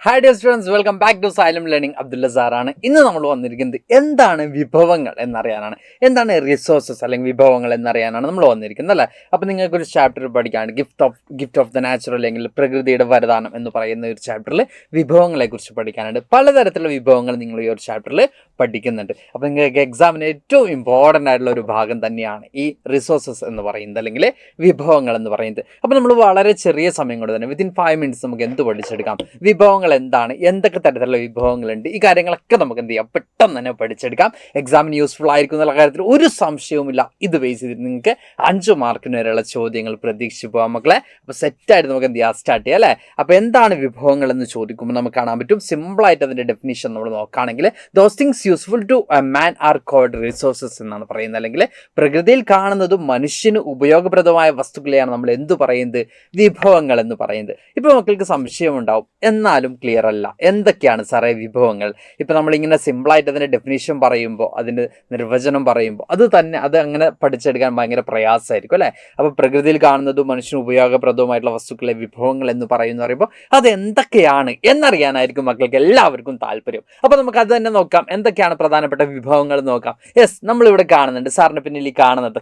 Hi dear students, welcome back to Xylem learning. Abdulla സാറാണ്. ഇന്ന് നമ്മൾ വന്നിരിക്കുന്നത് എന്താണ് വിഭവങ്ങൾ എന്നറിയാനാണ്. എന്താണ് റിസോഴ്സസ് അല്ലെങ്കിൽ വിഭവങ്ങൾ എന്നറിയാനാണ് നമ്മൾ വന്നിരിക്കുന്നത് അല്ലേ. അപ്പോൾ നിങ്ങൾക്കൊരു ചാപ്റ്റർ പഠിക്കാണ്, ഗിഫ്റ്റ് ഓഫ് ദ നാച്ചുറൽ അല്ലെങ്കിൽ പ്രകൃതിയുടെ വരദാനം എന്ന് പറയുന്ന ഒരു ചാപ്റ്ററിൽ വിഭവങ്ങളെക്കുറിച്ച് പഠിക്കാനുണ്ട്. പലതരത്തിലുള്ള വിഭവങ്ങൾ നിങ്ങൾ ഈ ഒരു ചാപ്റ്ററിൽ പഠിക്കുന്നുണ്ട്. അപ്പോൾ നിങ്ങൾക്ക് എക്സാമിന് ഏറ്റവും ഇമ്പോർട്ടൻ്റ് ആയിട്ടുള്ള ഒരു ഭാഗം തന്നെയാണ് ഈ റിസോഴ്സസ് എന്ന് പറയുന്നത് അല്ലെങ്കിൽ വിഭവങ്ങൾ എന്ന് പറയുന്നത്. അപ്പോൾ നമ്മൾ വളരെ ചെറിയ സമയം കൊണ്ട് തന്നെ വിത്തിൻ 5 minutes നമുക്ക് എന്ത് പഠിച്ചെടുക്കാം, വിഭവങ്ങൾ എന്താണ്, എന്തൊക്കെ തരത്തിലുള്ള വിഭവങ്ങളുണ്ട്, ഈ കാര്യങ്ങളൊക്കെ നമുക്ക് എന്ത് ചെയ്യാം, പെട്ടെന്ന് തന്നെ പഠിച്ചെടുക്കാം. എക്സാമിന് യൂസ്ഫുൾ ആയിരിക്കും എന്നുള്ള കാര്യത്തിൽ ഒരു സംശയവുമില്ല. ഇത് ബേസ് ചെയ്തിട്ട് നിങ്ങൾക്ക് 5 മാർക്കിന് വരെയുള്ള ചോദ്യങ്ങൾ പ്രതീക്ഷിച്ച് പോകാം മക്കളെ. അപ്പോൾ സെറ്റായിട്ട് നമുക്ക് എന്ത് ചെയ്യാം, സ്റ്റാർട്ട് ചെയ്യാം അല്ലേ. അപ്പോൾ എന്താണ് വിഭവങ്ങൾ എന്ന് ചോദിക്കുമ്പോൾ നമുക്ക് കാണാൻ പറ്റും, സിമ്പിളായിട്ട് അതിൻ്റെ ഡെഫിനിഷൻ നമ്മൾ നോക്കുകയാണെങ്കിൽ those things useful to a man are called resources എന്നാണ് പറയുന്നത്. അല്ലെങ്കിൽ പ്രകൃതിയിൽ കാണുന്നതും മനുഷ്യന് ഉപയോഗപ്രദമായ വസ്തുക്കളെയാണ് നമ്മൾ എന്ത് പറയുന്നത്, വിഭവങ്ങൾ എന്ന് പറയുന്നത്. ഇപ്പോൾ മക്കൾക്ക് സംശയമുണ്ടാവും, എന്നാലും ക്ലിയർ അല്ല, എന്തൊക്കെയാണ് സാറേ വിഭവങ്ങൾ. ഇപ്പം നമ്മളിങ്ങനെ സിമ്പിളായിട്ട് അതിൻ്റെ ഡെഫിനിഷൻ പറയുമ്പോൾ, അതിൻ്റെ നിർവചനം പറയുമ്പോൾ അത് അങ്ങനെ പഠിച്ചെടുക്കാൻ ഭയങ്കര പ്രയാസമായിരിക്കും അല്ലേ. അപ്പോൾ പ്രകൃതിയിൽ കാണുന്നതും മനുഷ്യന് ഉപയോഗപ്രദവുമായിട്ടുള്ള വസ്തുക്കളെ വിഭവങ്ങൾ എന്ന് പറയുമ്പോൾ അത് എന്തൊക്കെയാണ് എന്നറിയാനായിരിക്കും മക്കൾക്ക് എല്ലാവർക്കും താല്പര്യം. അപ്പോൾ നമുക്ക് അത് തന്നെ നോക്കാം, എന്തൊക്കെയാണ് പ്രധാനപ്പെട്ട വിഭവങ്ങൾ നോക്കാം. യെസ്, നമ്മളിവിടെ കാണുന്നുണ്ട്, സാറിന് പിന്നിൽ ഈ കാണുന്നത്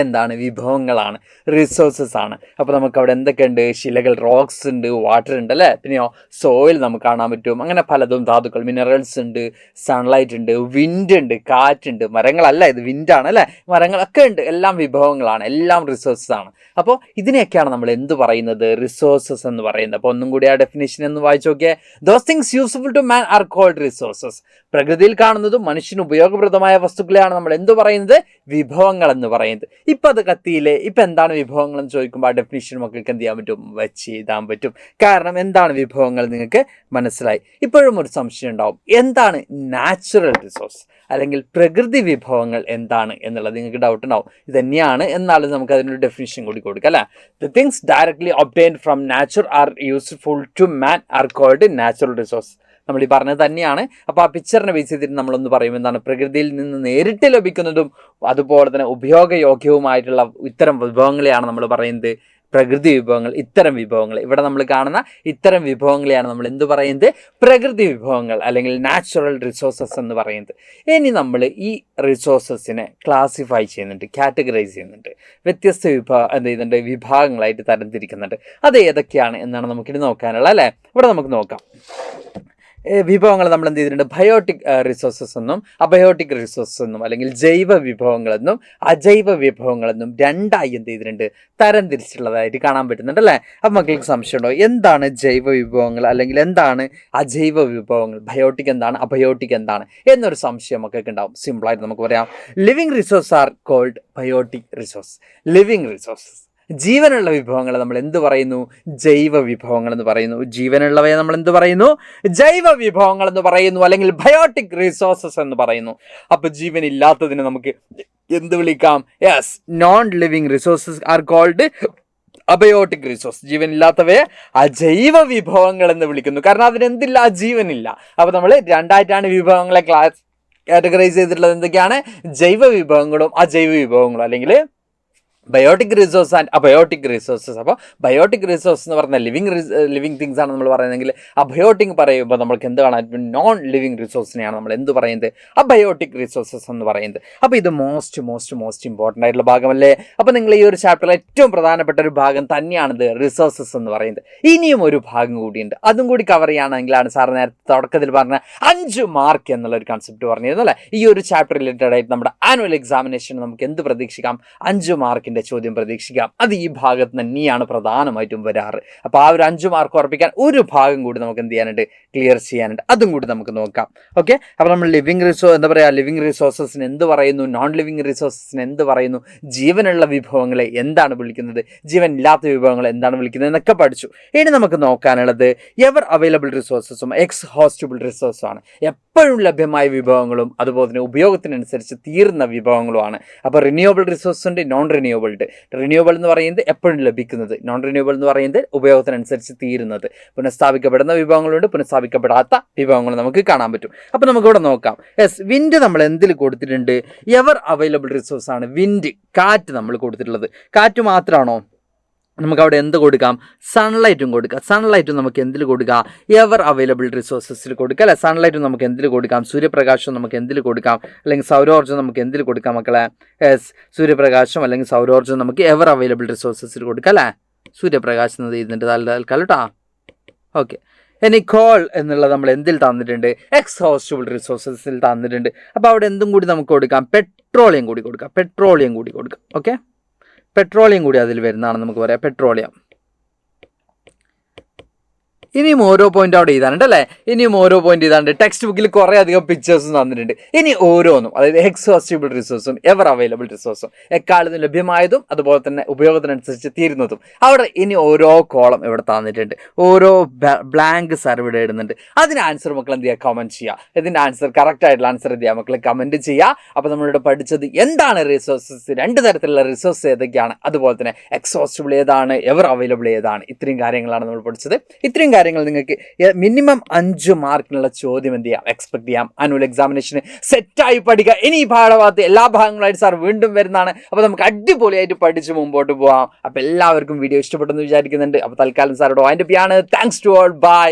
എന്താണ്, വിഭവങ്ങളാണ്, റിസോഴ്സസ് ആണ്. അപ്പോൾ നമുക്ക് അവിടെ എന്തൊക്കെയുണ്ട്, ശിലകൾ, റോക്സ് ഉണ്ട്, വാട്ടർ ഉണ്ട് അല്ലേ, പിന്നെയോ സോയിൽ നമുക്ക് കാണാൻ പറ്റും, അങ്ങനെ പലതും, ധാതുക്കൾ, മിനറൽസ് ഉണ്ട്, സൺലൈറ്റ് ഉണ്ട്, വിൻഡ് ഉണ്ട്, കാറ്റുണ്ട്, മരങ്ങളല്ല ഇത് വിൻഡാണ് അല്ലേ, മരങ്ങളൊക്കെ ഉണ്ട്, എല്ലാം വിഭവങ്ങളാണ്, എല്ലാം റിസോഴ്സസ് ആണ്. അപ്പോൾ ഇതിനെയൊക്കെയാണ് നമ്മൾ എന്ത് പറയുന്നത്, റിസോഴ്സസ് എന്ന് പറയുന്നത്. അപ്പോൾ ഒന്നും കൂടി ആ ഡെഫിനേഷൻ എന്ന് വായിച്ചു നോക്കിയേ. Those things useful to man are called resources. പ്രകൃതിയിൽ കാണുന്നതും മനുഷ്യന് ഉപയോഗപ്രദമായ വസ്തുക്കളെയാണ് നമ്മൾ എന്ത് പറയുന്നത്, വിഭവങ്ങൾ എന്ന് പറയുന്നത്. ഇപ്പം അത് കത്തിയില്ലേ, ഇപ്പം എന്താണ് വിഭവങ്ങൾ എന്ന് ചോദിക്കുമ്പോൾ ആ ഡെഫിനിഷൻ മക്കൾക്ക് എന്ത് ചെയ്യാൻ പറ്റും, വെച്ച് എഴുതാൻ പറ്റും. കാരണം എന്താണ് വിഭവങ്ങൾ നിങ്ങൾക്ക് മനസ്സിലായി. ഇപ്പോഴും ഒരു സംശയം ഉണ്ടാവും, എന്താണ് നാച്ചുറൽ റിസോഴ്സ് അല്ലെങ്കിൽ പ്രകൃതി വിഭവങ്ങൾ എന്താണ് എന്നുള്ളത് നിങ്ങൾക്ക് ഡൗട്ട് ഉണ്ടാവും. ഇത് തന്നെയാണ്, എന്നാലും നമുക്ക് അതിനൊരു ഡെഫിനിഷൻ കൂടി കൊടുക്കാം അല്ലേ. The things directly obtained from nature are useful to man are called natural resource. നമ്മൾ ഈ പറഞ്ഞത് തന്നെയാണ്. അപ്പോൾ ആ പിക്ചറിനെ ബേസ് ചെയ്തിട്ട് നമ്മളൊന്ന് പറയും, എന്താണ് പ്രകൃതിയിൽ നിന്ന് നേരിട്ട് ലഭിക്കുന്നതും അതുപോലെ തന്നെ ഉപയോഗയോഗ്യവുമായിട്ടുള്ള ഇത്തരം വിഭവങ്ങളെയാണ് നമ്മൾ പറയുന്നത് പ്രകൃതി വിഭവങ്ങൾ. ഇത്തരം വിഭവങ്ങൾ, ഇവിടെ നമ്മൾ കാണുന്ന ഇത്തരം വിഭവങ്ങളെയാണ് നമ്മൾ എന്ത് പറയുന്നത്, പ്രകൃതി വിഭവങ്ങൾ അല്ലെങ്കിൽ നാച്ചുറൽ റിസോഴ്സസ് എന്ന് പറയുന്നത്. ഇനി നമ്മൾ ഈ റിസോഴ്സസിനെ ക്ലാസിഫൈ ചെയ്യുന്നുണ്ട്, കാറ്റഗറൈസ് ചെയ്യുന്നുണ്ട്, വ്യത്യസ്ത വിഭാഗങ്ങളായിട്ട് തരംതിരിക്കുന്നുണ്ട്. അത് ഏതൊക്കെയാണ് എന്നാണ് നമുക്കിനി നോക്കാനുള്ളത് അല്ലേ. ഇവിടെ നമുക്ക് നോക്കാം. വിഭവങ്ങൾ നമ്മൾ എന്ത് ചെയ്തിട്ടുണ്ട്, ബയോട്ടിക് റിസോഴ്സസ് എന്നും അബയോട്ടിക് റിസോഴ്സസ് എന്നും അല്ലെങ്കിൽ ജൈവ വിഭവങ്ങളെന്നും അജൈവ വിഭവങ്ങളെന്നും രണ്ടായി എന്ത് ചെയ്തിട്ടുണ്ട്, തരം തിരിച്ചിട്ടുള്ളതായിട്ട് കാണാൻ പറ്റുന്നുണ്ട് അല്ലേ. അപ്പം മക്കൾക്ക് സംശയമുണ്ടോ, എന്താണ് ജൈവ വിഭവങ്ങൾ അല്ലെങ്കിൽ എന്താണ് അജൈവ വിഭവങ്ങൾ, ബയോട്ടിക് എന്താണ്, അബയോട്ടിക് എന്താണ് എന്നൊരു സംശയം മക്കൾക്ക് ഉണ്ടാവും. സിമ്പിളായിട്ട് നമുക്ക് പറയാം, living resource are called biotic resource. Living resources, ജീവനുള്ള വിഭവങ്ങളെ നമ്മൾ എന്ത് പറയുന്നു, ജൈവ വിഭവങ്ങൾ എന്ന് പറയുന്നു. ജീവനുള്ളവയെ നമ്മൾ എന്ത് പറയുന്നു, ജൈവ വിഭവങ്ങൾ എന്ന് പറയുന്നു, അല്ലെങ്കിൽ ബയോട്ടിക് റിസോഴ്സസ് എന്ന് പറയുന്നു. അപ്പോൾ ജീവനില്ലാത്തതിന് നമുക്ക് എന്ത് വിളിക്കാം, yes, non living resources are called abiotic resource. ജീവനില്ലാത്തവയെ അജൈവ വിഭവങ്ങൾ എന്ന് വിളിക്കുന്നു. കാരണം അതിനെന്തില്ല, ജീവനില്ല. അപ്പോൾ നമ്മൾ രണ്ടായിട്ടാണ് വിഭവങ്ങളെ കാറ്റഗറൈസ് ചെയ്തിട്ടുള്ളത്. എന്തൊക്കെയാണ്, ജൈവ വിഭവങ്ങളും അജൈവ വിഭവങ്ങളും, അല്ലെങ്കിൽ biotic resource and abiotic resources. അപ്പോൾ ബയോട്ടിക് റിസോഴ്സ് എന്ന് പറഞ്ഞാൽ ലിവിങ് തിങ്സ് ആണ് നമ്മൾ പറയുന്നതെങ്കിൽ, അബയോട്ടിക് പറയുമ്പോൾ നമ്മൾക്ക് എന്ത് കാണാൻ, നോൺ ലിവിങ് റിസോഴ്സിനെയാണ് നമ്മൾ എന്ത് പറയുന്നത്, അബയോട്ടിക് റിസോഴ്സസ് എന്ന് പറയുന്നത്. അപ്പോൾ ഇത് മോസ്റ്റ് ഇമ്പോർട്ടൻ്റ് ആയിട്ടുള്ള ഭാഗമല്ലേ. അപ്പോൾ നിങ്ങൾ ഈ ഒരു ചാപ്റ്ററിൽ ഏറ്റവും പ്രധാനപ്പെട്ട ഒരു ഭാഗം തന്നെയാണിത്, റിസോഴ്സസ് എന്ന് പറയുന്നത്. ഇനിയും ഒരു ഭാഗം കൂടിയുണ്ട്, അതും കൂടി കവർ ചെയ്യുകയാണെങ്കിലാണ് സാർ നേരത്തെ തുടക്കത്തിൽ പറഞ്ഞ 5 മാർക്ക് എന്നുള്ള ഒരു കൺസെപ്റ്റ് പറഞ്ഞിരുന്നു അല്ലേ. ഈ ഒരു ചാപ്റ്റർ റിലേറ്റഡ് ആയിട്ട് നമ്മുടെ ആനുവൽ എക്സാമിനേഷൻ നമുക്ക് എന്ത് പ്രതീക്ഷിക്കാം, 5 മാർക്കിൻ്റെ ചോദ്യം പ്രതീക്ഷിക്കാം. അത് ഈ ഭാഗത്ത് തന്നെയാണ് പ്രധാനമായിട്ടും വരാറ്. അപ്പോൾ ആ ഒരു 5 മാർക്ക് ഉറപ്പിക്കാൻ ഒരു ഭാഗം കൂടി നമുക്ക് എന്ത് ചെയ്യാനുണ്ട്, ക്ലിയർ ചെയ്യാനുണ്ട്. അതും കൂടി നമുക്ക് നോക്കാം. ഓക്കെ, അപ്പോൾ നമ്മൾ ലിവിങ് റിസോഴ്സസിന് എന്ത് പറയുന്നു, നോൺ ലിവിങ് റിസോഴ്സസിന് എന്ത് പറയുന്നു, ജീവനുള്ള വിഭവങ്ങളെ എന്താണ് വിളിക്കുന്നത്, ജീവൻ ഇല്ലാത്ത വിഭവങ്ങളെ എന്താണ് വിളിക്കുന്നത് എന്നൊക്കെ പഠിച്ചു. ഇനി നമുക്ക് നോക്കാനുള്ളത് എവർ അവൈലബിൾ റിസോഴ്സസും എക്സ്ഹോസ്റ്റബിൾ റിസോഴ്സും ആണ്. എപ്പോഴും ലഭ്യമായ വിഭവങ്ങളും അതുപോലെ തന്നെ ഉപയോഗത്തിനനുസരിച്ച് തീർന്ന വിഭവങ്ങളുമാണ്. അപ്പോൾ റിന്യൂവബിൾ റിസോഴ്സ് ഉണ്ട്, നോൺ റിന്യൂവബിൾ ഉണ്ട്. റിന്യൂവബിൾ എന്ന് പറയുന്നത് എപ്പോഴും ലഭിക്കുന്നത്, നോൺ റിന്യൂവബിൾ എന്ന് പറയുന്നത് ഉപയോഗത്തിനനുസരിച്ച് തീരുന്നത്. പുനഃസ്ഥാപിക്കപ്പെടുന്ന വിഭവങ്ങളുണ്ട്, പുനഃസ്ഥാപിക്കപ്പെടാത്ത വിഭവങ്ങൾ നമുക്ക് കാണാൻ പറ്റും. അപ്പോൾ നമുക്കിവിടെ നോക്കാം. യെസ്, വിൻഡ് നമ്മൾ എന്തിൽ കൊടുത്തിട്ടുണ്ട്, എവർ അവൈലബിൾ റിസോഴ്സ് ആണ് വിൻഡ്, കാറ്റ് നമ്മൾ കൊടുത്തിട്ടുള്ളത്. കാറ്റ് മാത്രമാണോ, നമുക്ക് അവിടെ എന്ത് കൊടുക്കാം? സൺലൈറ്റും കൊടുക്കാം. സൺലൈറ്റും നമുക്ക് എന്തിൽ കൊടുക്കാം? എവർ അവൈലബിൾ റിസോഴ്സസിൽ കൊടുക്കാം അല്ലെ. സൺലൈറ്റും നമുക്ക് എന്തിൽ കൊടുക്കാം? സൂര്യപ്രകാശം നമുക്ക് എന്തിൽ കൊടുക്കാം? അല്ലെങ്കിൽ സൗരോർജ്ജം നമുക്ക് എന്തിൽ കൊടുക്കാം മക്കളെ? സൂര്യപ്രകാശം അല്ലെങ്കിൽ സൗരോർജ്ജം നമുക്ക് എവർ അവൈലബിൾ റിസോഴ്സസിൽ കൊടുക്കാം അല്ലേ. സൂര്യപ്രകാശം എന്ന് ഇതിൻ്റെ തൽക്കാലം കേട്ടോ. ഓക്കെ, ഇനി കോൾ എന്നുള്ളത് നമ്മൾ എന്തിൽ തന്നിട്ടുണ്ട്? എക്സ്ഹോസ്റ്റബിൾ റിസോഴ്സസിൽ തന്നിട്ടുണ്ട്. അപ്പോൾ അവിടെ എന്തും കൂടി നമുക്ക് കൊടുക്കാം? പെട്രോളിയം കൂടി കൊടുക്കാം. പെട്രോളിയം കൂടി കൊടുക്കാം. ഓക്കെ, പെട്രോളിയം കൂടി അതിൽ വരുന്നതാണ് നമുക്ക് പറയാം പെട്രോളിയം. ഇനിയും ഓരോ പോയിന്റ് അവിടെ എഴുതാനുണ്ട് അല്ലേ. ഇനിയും ഓരോ പോയിന്റ് എഴുതാനുണ്ട്. ടെക്സ്റ്റ് ബുക്കിൽ കുറേ അധികം പിക്ചേഴ്സും തന്നിട്ടുണ്ട്. ഇനി ഓരോന്നും, അതായത് എക്സോസ്റ്റബിൾ റിസോഴ്സും എവർ അവൈലബിൾ റിസോഴ്സും എക്കാലത്തും ലഭ്യമായതും അതുപോലെ തന്നെ ഉപയോഗത്തിനനുസരിച്ച് തീരുന്നതും അവിടെ ഇനി ഓരോ കോളം ഇവിടെ തന്നിട്ടുണ്ട്. ഓരോ ബ്ലാങ്ക് സാർ ഇവിടെ ഇടുന്നുണ്ട്. അതിന് ആൻസർ മക്കൾ എന്ത് ചെയ്യുക? കമൻറ്റ് ചെയ്യുക. ഇതിൻ്റെ ആൻസർ കറക്റ്റ് ആയിട്ടുള്ള ആൻസർ എന്ത് ചെയ്യുക മക്കൾ? കമൻറ്റ് ചെയ്യുക. അപ്പോൾ നമ്മളിവിടെ പഠിച്ചത് എന്താണ് റിസോഴ്സസ്, രണ്ട് തരത്തിലുള്ള റിസോഴ്സ് ഏതൊക്കെയാണ്, അതുപോലെ തന്നെ എക്സോസ്റ്റബിൾ ഏതാണ്, എവർ അവൈലബിൾ ഏതാണ്, ഇത്രയും കാര്യങ്ങളാണ് നമ്മൾ പഠിച്ചത്. ഇത്രയും കാര്യങ്ങൾ നിങ്ങൾക്ക് മിനിമം 5 മാർക്കിനുള്ള ചോദ്യം എന്ത് ചെയ്യാം? എക്സ്പെക്ട് ചെയ്യാം. ആനുവൽ എക്സാമിനേഷന് സെറ്റായി പഠിക്കുക. ഇനി ഈ പാഠഭാഗത്ത് എല്ലാ ഭാഗങ്ങളായിട്ട് സാർ വീണ്ടും വരുന്നതാണ്. അപ്പോൾ നമുക്ക് അടിപൊളിയായിട്ട് പഠിച്ച് മുമ്പോട്ട് പോകാം. അപ്പോൾ എല്ലാവർക്കും വീഡിയോ ഇഷ്ടപ്പെട്ടെന്ന് വിചാരിക്കുന്നുണ്ട്. അപ്പോൾ തൽക്കാലം സാറോട് വൈൻഡപ്പ് ചെയ്യാണ്. Thanks to all. ബൈ.